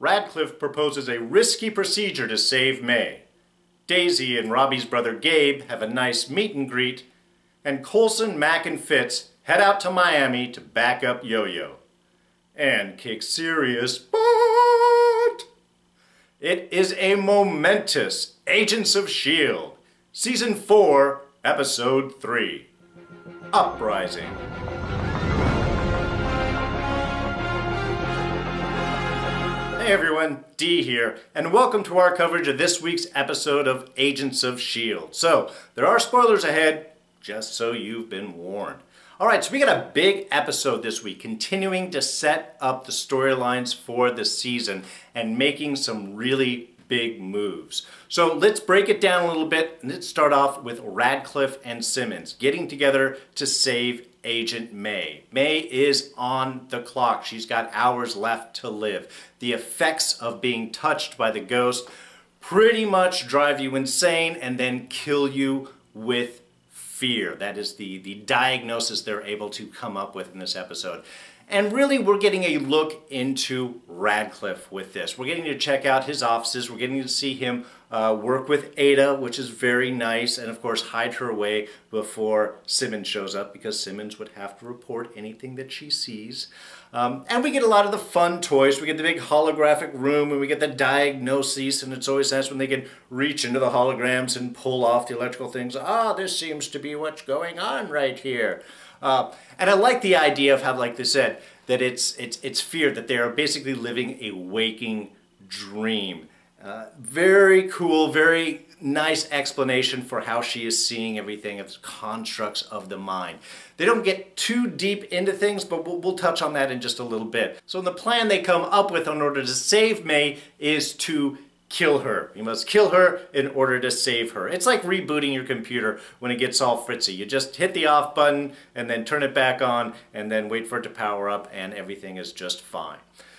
Radcliffe proposes a risky procedure to save May. Daisy and Robbie's brother Gabe have a nice meet and greet, and Coulson, Mac, and Fitz head out to Miami to back up Yo-Yo. And kick serious butt! It is a momentous Agents of S.H.I.E.L.D. Season 4, Episode 3, Uprising. Hey everyone, D here, and welcome to our coverage of this week's episode of Agents of S.H.I.E.L.D. So, there are spoilers ahead, just so you've been warned. Alright, so we got a big episode this week, continuing to set up the storylines for the season and making some really big moves. So let's break it down a little bit, and let's start off with Radcliffe and Simmons getting together to save Agent May. May is on the clock. She's got hours left to live. The effects of being touched by the ghost pretty much drive you insane and then kill you with fear. That is the diagnosis they're able to come up with in this episode. And really, we're getting a look into Radcliffe with this. We're getting to check out his offices. We're getting to see him work with Ada, which is very nice, and of course hide her away before Simmons shows up, because Simmons would have to report anything that she sees. And we get a lot of the fun toys. We get the big holographic room, and we get the diagnoses, and it's always nice when they can reach into the holograms and pull off the electrical things. Ah, this seems to be what's going on right here. And I like the idea of how, like they said, that it's fear, that they are basically living a waking dream. Very cool, very nice explanation for how she is seeing everything as constructs of the mind. They don't get too deep into things, but we'll touch on that in just a little bit. So the plan they come up with in order to save May is to kill her. You must kill her in order to save her. It's like rebooting your computer when it gets all fritzy. You just hit the off button and then turn it back on and then wait for it to power up and everything is just fine.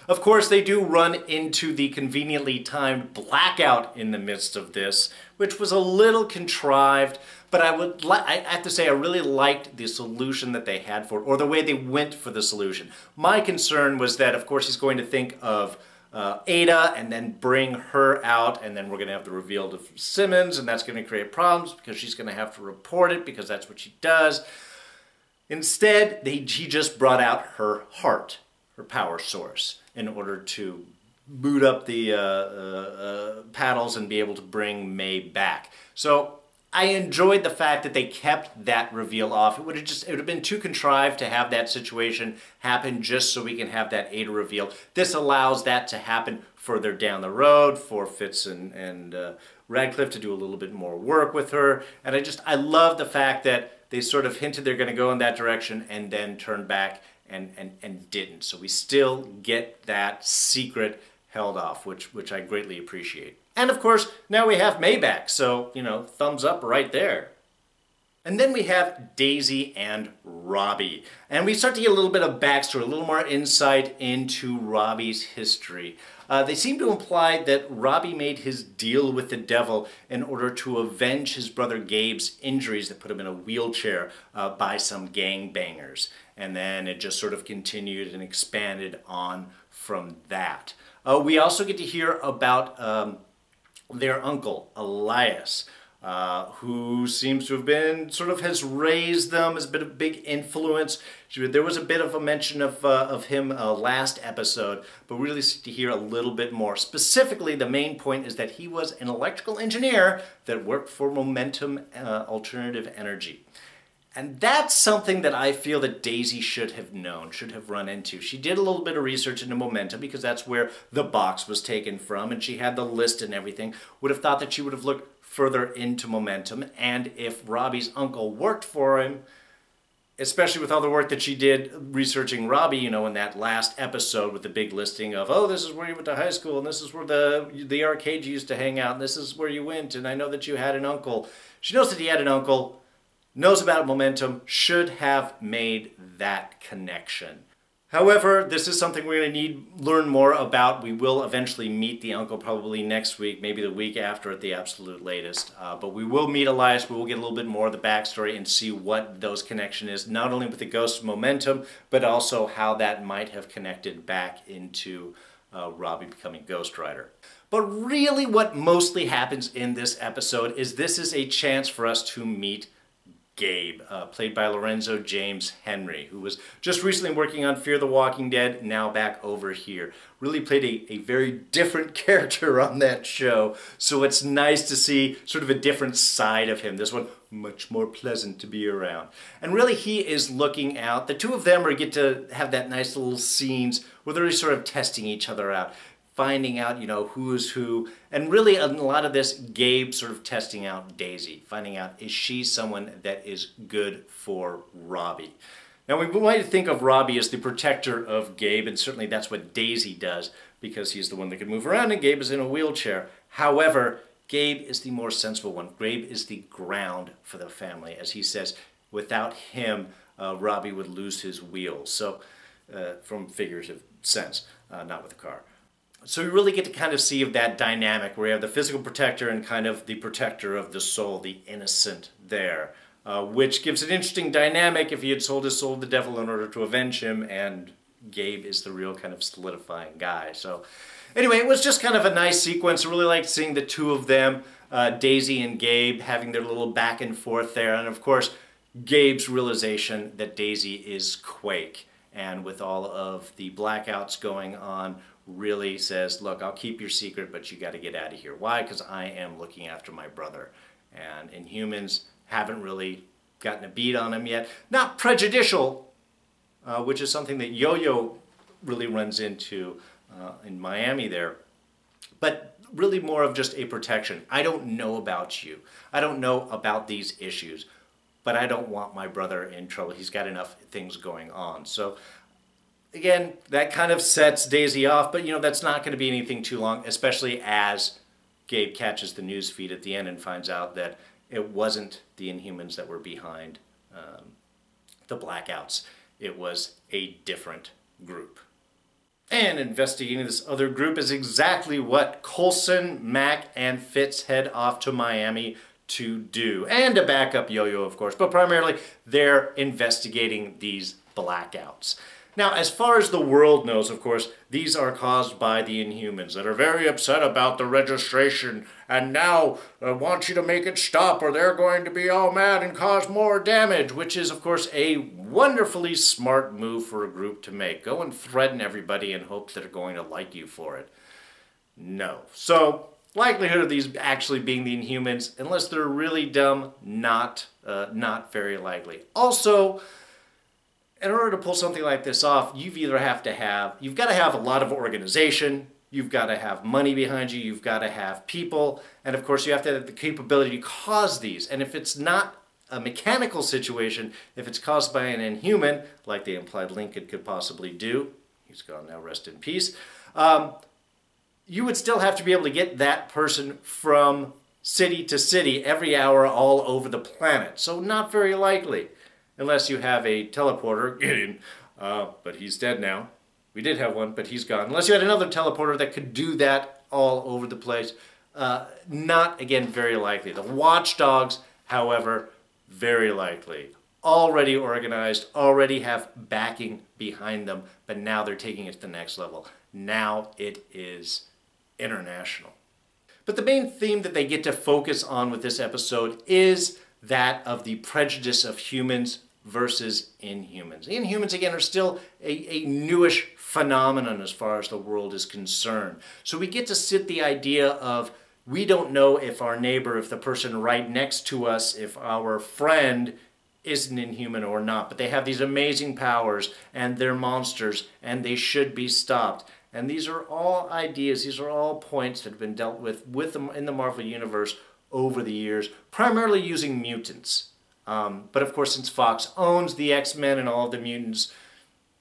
Of course, they do run into the conveniently timed blackout in the midst of this, which was a little contrived, but I have to say I really liked the solution that they had for it, or the way they went for the solution. My concern was that, of course, he's going to think of Ada and then bring her out, and then we're going to have the reveal of Simmons, and that's going to create problems because she's going to have to report it because that's what she does. Instead, he just brought out her heart, her power source, in order to boot up the paddles and be able to bring May back. So I enjoyed the fact that they kept that reveal off. It would have been too contrived to have that situation happen just so we can have that Ada reveal. This allows that to happen further down the road for Fitz and Radcliffe to do a little bit more work with her. And I love the fact that they sort of hinted they're going to go in that direction and then turn back and didn't. So we still get that secret held off, which I greatly appreciate. And of course, now we have May back, so, you know, thumbs up right there. And then we have Daisy and Robbie. And we start to get a little bit of backstory, a little more insight into Robbie's history. They seem to imply that Robbie made his deal with the devil in order to avenge his brother Gabe's injuries that put him in a wheelchair by some gangbangers. And then it just sort of continued and expanded on from that. We also get to hear about their uncle, Elias, who seems to have been, has raised them, has been a big influence. There was a bit of a mention of him last episode, but we really see to hear a little bit more. Specifically, the main point is that he was an electrical engineer that worked for Momentum Alternative Energy. And that's something that I feel that Daisy should have known, should have run into. She did a little bit of research into Momentum because that's where the box was taken from, and she had the list and everything. Would have thought that she would have looked further into Momentum, and if Robbie's uncle worked for him, especially with all the work that she did researching Robbie, you know, in that last episode with the big listing of, oh, this is where you went to high school, and this is where the arcade you used to hang out, and this is where you went, and I know that you had an uncle. She knows that he had an uncle, knows about Momentum, should have made that connection. However, this is something we're going to learn more about. We will eventually meet the uncle probably next week, maybe the week after at the absolute latest. But we will meet Elias, we will get a little bit more of the backstory and see what those connection is, not only with the ghost of Momentum, but also how that might have connected back into Robbie becoming Ghost Rider. But really what mostly happens in this episode is this is a chance for us to meet Gabe, played by Lorenzo James Henry, who was just recently working on Fear the Walking Dead, now back over here. Really played a very different character on that show, so it's nice to see sort of a different side of him. This one, much more pleasant to be around. And really he is looking out. The two of them get to have that nice little scenes where they're sort of testing each other out, finding out, you know, who's who, and really a lot of this, Gabe sort of testing out Daisy, finding out, is she someone that is good for Robbie? Now we might think of Robbie as the protector of Gabe, and certainly that's what Daisy does, because he's the one that can move around and Gabe is in a wheelchair. However, Gabe is the more sensible one. Gabe is the ground for the family. As he says, without him, Robbie would lose his wheels. So, from figurative sense, not with a car. So we really get to kind of see of that dynamic where you have the physical protector and kind of the protector of the soul, the innocent there, which gives an interesting dynamic if he had sold his soul to the devil in order to avenge him, and Gabe is the real kind of solidifying guy. So anyway, it was just kind of a nice sequence. I really liked seeing the two of them, Daisy and Gabe, having their little back and forth there, and of course Gabe's realization that Daisy is Quake, and with all of the blackouts going on, really says, look, I'll keep your secret, but you got to get out of here. Why? Because I am looking after my brother. And Inhumans haven't really gotten a beat on him yet. Not prejudicial, which is something that Yo-Yo really runs into in Miami there, but really more of just a protection. I don't know about you. I don't know about these issues, but I don't want my brother in trouble. He's got enough things going on. So again, that kind of sets Daisy off, but you know, that's not going to be anything too long, especially as Gabe catches the news feed at the end and finds out that it wasn't the Inhumans that were behind the blackouts. It was a different group. And investigating this other group is exactly what Coulson, Mac, and Fitz head off to Miami to do. And to back up Yo-Yo, of course, but primarily they're investigating these blackouts. Now, as far as the world knows, of course, these are caused by the Inhumans that are very upset about the registration and now want you to make it stop or they're going to be all mad and cause more damage, which is, of course, a wonderfully smart move for a group to make. Go and threaten everybody in hopes that they're going to like you for it. No. So, likelihood of these actually being the Inhumans, unless they're really dumb, not very likely. Also, in order to pull something like this off, you've got to have a lot of organization, you've got to have money behind you, you've got to have people, and of course you have to have the capability to cause these. And if it's not a mechanical situation, if it's caused by an Inhuman, like the implied Lincoln could possibly do, he's gone now, rest in peace, you would still have to be able to get that person from city to city every hour all over the planet. So not very likely. Unless you have a teleporter, get in, but he's dead now. We did have one, but he's gone. Unless you had another teleporter that could do that all over the place. Not, again, very likely. The watchdogs, however, very likely. Already organized, already have backing behind them, but now they're taking it to the next level. Now it is international. But the main theme that they get to focus on with this episode is that of the prejudice of humans versus Inhumans. The Inhumans, again, are still a newish phenomenon as far as the world is concerned. So we get to sit the idea of, we don't know if our neighbor, if the person right next to us, if our friend is an Inhuman or not. But they have these amazing powers, and they're monsters, and they should be stopped. And these are all ideas, these are all points that have been dealt with them in the Marvel Universe over the years, primarily using mutants. But of course, since Fox owns the X-Men and all of the mutants,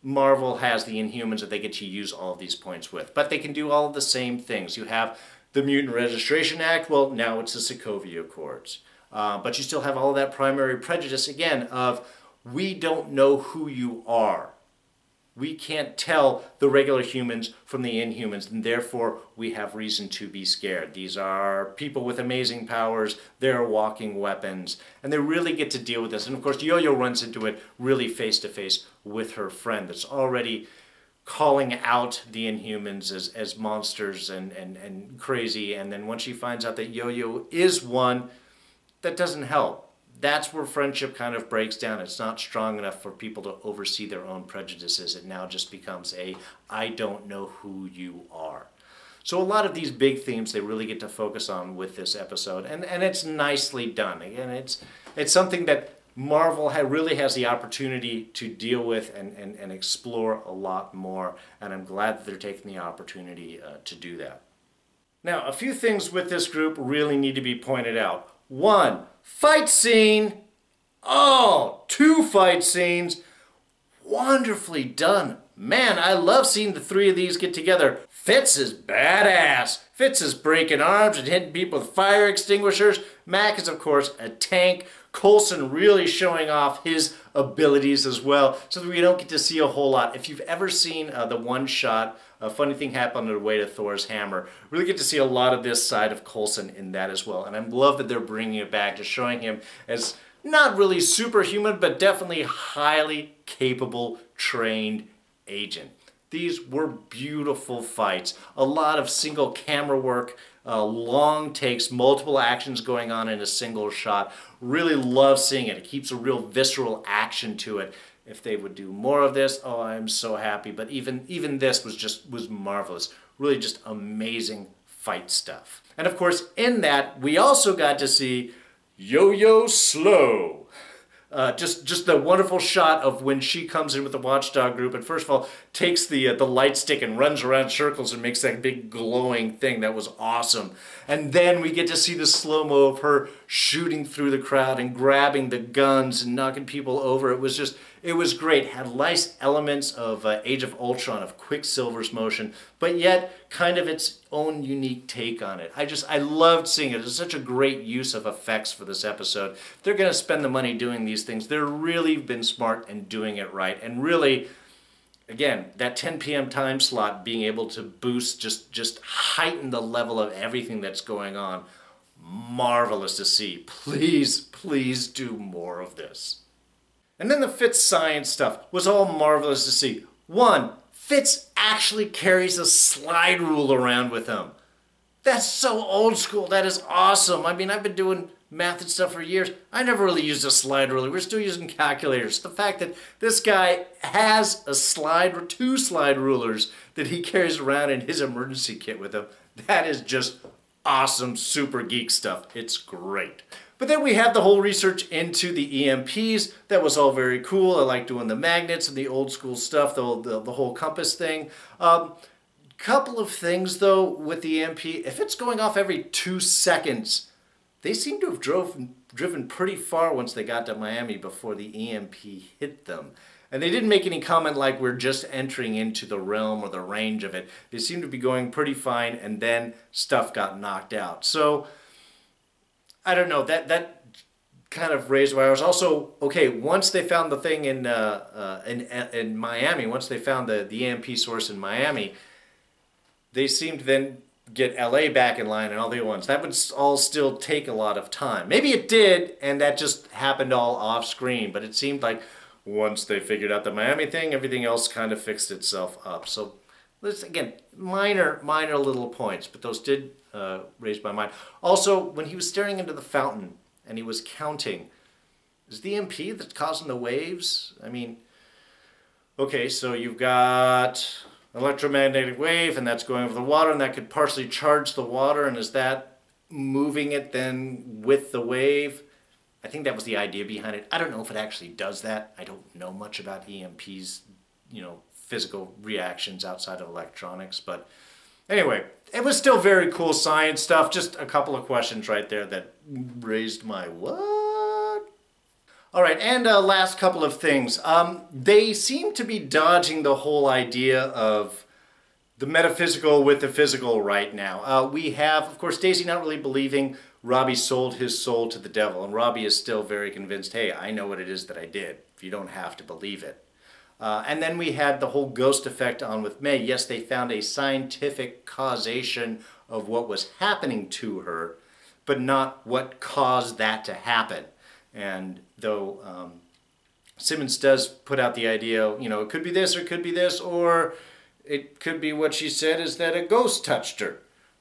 Marvel has the Inhumans that they get to use all of these points with. But they can do all of the same things. You have the Mutant Registration Act, well, now it's the Sokovia Accords. But you still have all of that primary prejudice, again, of we don't know who you are. We can't tell the regular humans from the Inhumans, and therefore we have reason to be scared. These are people with amazing powers, they're walking weapons, and they really get to deal with this. And of course, Yo-Yo runs into it really face-to-face with her friend that's already calling out the Inhumans as monsters and crazy. And then once she finds out that Yo-Yo is one, that doesn't help. That's where friendship kind of breaks down. It's not strong enough for people to oversee their own prejudices. It now just becomes a, I don't know who you are. So a lot of these big themes they really get to focus on with this episode, and it's nicely done. Again, it's something that Marvel really has the opportunity to deal with and explore a lot more, and I'm glad that they're taking the opportunity to do that. Now, a few things with this group really need to be pointed out. One, fight scene. Oh, 2 fight scenes. Wonderfully done. Man, I love seeing the 3 of these get together. Fitz is badass. Fitz is breaking arms and hitting people with fire extinguishers. Mac is, of course, a tank. Coulson really showing off his abilities as well, so that we don't get to see a whole lot. If you've ever seen the one-shot, A Funny Thing Happened on the Way to Thor's Hammer, really get to see a lot of this side of Coulson in that as well. And I love that they're bringing it back, just showing him as not really superhuman, but definitely highly capable, trained agent. These were beautiful fights. A lot of single camera work, long takes, multiple actions going on in a single shot. Really love seeing it. It keeps a real visceral action to it. If they would do more of this, oh, I'm so happy. But even this was marvelous. Really just amazing fight stuff. And of course, in that, we also got to see Yo-Yo Slow. Just the wonderful shot of when she comes in with the Watchdog group and first of all takes the light stick and runs around circles and makes that big glowing thing. That was awesome. And then we get to see the slow-mo of her shooting through the crowd and grabbing the guns and knocking people over. It was great. Had nice elements of Age of Ultron, of Quicksilver's motion, but yet kind of its own unique take on it. I loved seeing it. It's such a great use of effects for this episode. If they're going to spend the money doing these things, they've really been smart in doing it right. And really, again, that 10 p.m. time slot being able to boost, just heighten the level of everything that's going on. Marvelous to see. Please, please do more of this. And then the Fitz science stuff was all marvelous to see. One, Fitz actually carries a slide rule around with him. That's so old school. That is awesome. I mean, I've been doing math and stuff for years. I never really used a slide ruler. We're still using calculators. The fact that this guy has two slide rulers that he carries around in his emergency kit with him, that is just awesome, super geek stuff. It's great. But then we have the whole research into the EMPs. That was all very cool. I like doing the magnets and the old school stuff, the whole compass thing. Couple of things though with the EMP. If it's going off every 2 seconds, they seem to have driven pretty far once they got to Miami before the EMP hit them. And they didn't make any comment like we're just entering into the realm or the range of it. They seemed to be going pretty fine, and then stuff got knocked out. So I don't know, that kind of raised my eyebrows. Also, okay, once they found the thing in Miami, once they found the EMP source in Miami, they seemed to then get LA back in line and all the other ones. That would all still take a lot of time. Maybe it did, and that just happened all off screen, but it seemed like once they figured out the Miami thing, everything else kind of fixed itself up. So, again, minor little points, but those did raise my mind. Also, when he was staring into the fountain and he was counting, is the EMP that's causing the waves? I mean, okay, so you've got an electromagnetic wave and that's going over the water and that could partially charge the water, and is that moving it then with the wave? I think that was the idea behind it. I don't know if it actually does that. I don't know much about EMPs, physical reactions outside of electronics, but anyway, it was still very cool science stuff. Just a couple of questions right there that raised my what? All right, and last couple of things. They seem to be dodging the whole idea of the metaphysical with the physical right now. We have, of course, Daisy not really believing Robbie sold his soul to the devil, and Robbie is still very convinced, hey, I know what it is that I did. You don't have to believe it. And then we had the whole ghost effect on with May. Yes, they found a scientific causation of what was happening to her, but not what caused that to happen. And though Simmons does put out the idea, it could be this or it could be this, or it could be what she said is that a ghost touched her.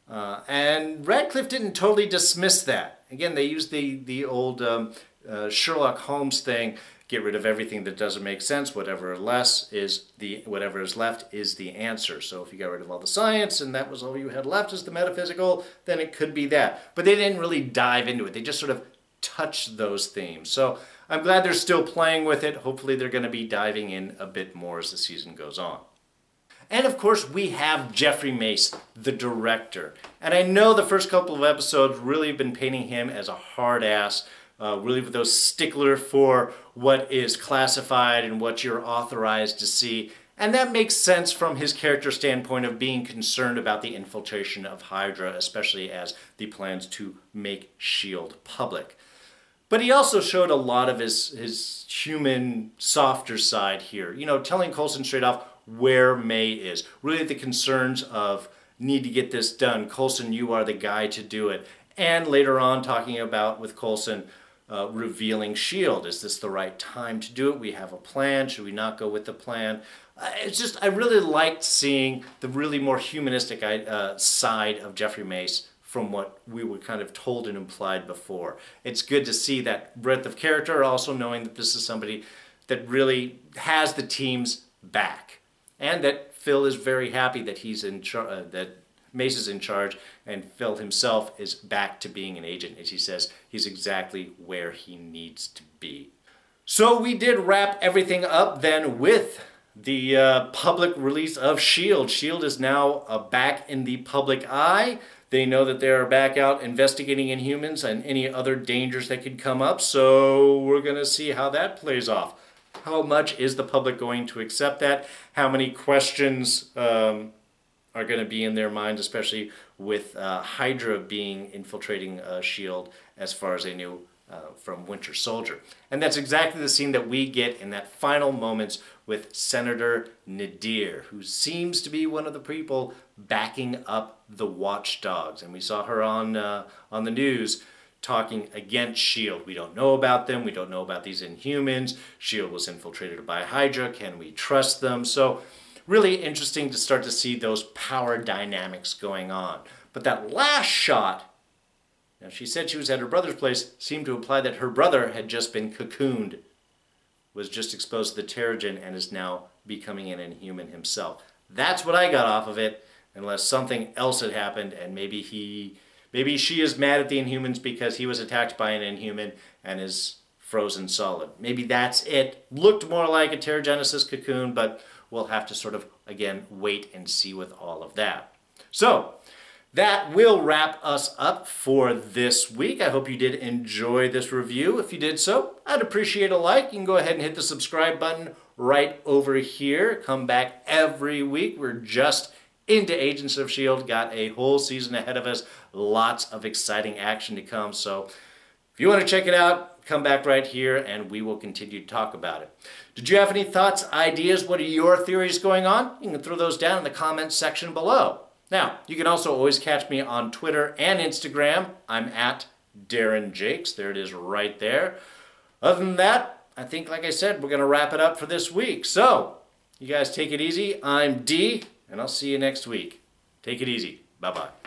And Radcliffe didn't totally dismiss that. Again, they used the old Sherlock Holmes thing, get rid of everything that doesn't make sense, whatever is left is the answer. So if you got rid of all the science and that was all you had left is the metaphysical, then it could be that. But they didn't really dive into it. They just sort of touched those themes. So I'm glad they're still playing with it. Hopefully they're going to be diving in a bit more as the season goes on. And of course, we have Jeffrey Mace, the director. And I know the first couple of episodes really have been painting him as a hard ass, really with those stickler for what is classified and what you're authorized to see. And that makes sense from his character standpoint of being concerned about the infiltration of Hydra, especially as the plans to make S.H.I.E.L.D. public. But he also showed a lot of his human, softer side here. You know, telling Coulson straight off where May is. Really the concerns of need to get this done. Coulson, you are the guy to do it. And later on talking about with Coulson revealing S.H.I.E.L.D. Is this the right time to do it? We have a plan. Should we not go with the plan? It's just, I really liked seeing the really more humanistic side of Jeffrey Mace from what we were kind of told and implied before. It's good to see that breadth of character, also knowing that this is somebody that really has the team's back. And that Phil is very happy that he's in that Mace is in charge, and Phil himself is back to being an agent. As he says, he's exactly where he needs to be. So we did wrap everything up then with the public release of S.H.I.E.L.D. S.H.I.E.L.D. is now back in the public eye. They know that they are back out investigating Inhumans and any other dangers that could come up, so we're going to see how that plays off. How much is the public going to accept that? How many questions are going to be in their minds, especially with Hydra infiltrating S.H.I.E.L.D. as far as they knew from Winter Soldier. And that's exactly the scene that we get in that final moments with Senator Nadir, who seems to be one of the people backing up the watchdogs. And we saw her on the news talking against S.H.I.E.L.D. We don't know about them. We don't know about these Inhumans. S.H.I.E.L.D. was infiltrated by Hydra. Can we trust them? So really interesting to start to see those power dynamics going on. But that last shot, now she said she was at her brother's place, seemed to imply that her brother had just been cocooned, was just exposed to the Terrigen, and is now becoming an Inhuman himself. That's what I got off of it, unless something else had happened, and maybe she is mad at the Inhumans because he was attacked by an Inhuman and is frozen solid. Maybe that's it. Looked more like a Terrigenesis cocoon, but we'll have to sort of, again, wait and see with all of that. So, that will wrap us up for this week. I hope you did enjoy this review. If you did so, I'd appreciate a like. You can go ahead and hit the subscribe button right over here. Come back every week. We're just into Agents of S.H.I.E.L.D. Got a whole season ahead of us. Lots of exciting action to come. So if you want to check it out, come back right here and we will continue to talk about it. Did you have any thoughts, ideas? What are your theories going on? You can throw those down in the comments section below. Now, you can also always catch me on Twitter and Instagram. I'm at Darren Jakes. There it is right there. Other than that, I think, like I said, we're going to wrap it up for this week. So, you guys take it easy. I'm D, and I'll see you next week. Take it easy. Bye-bye.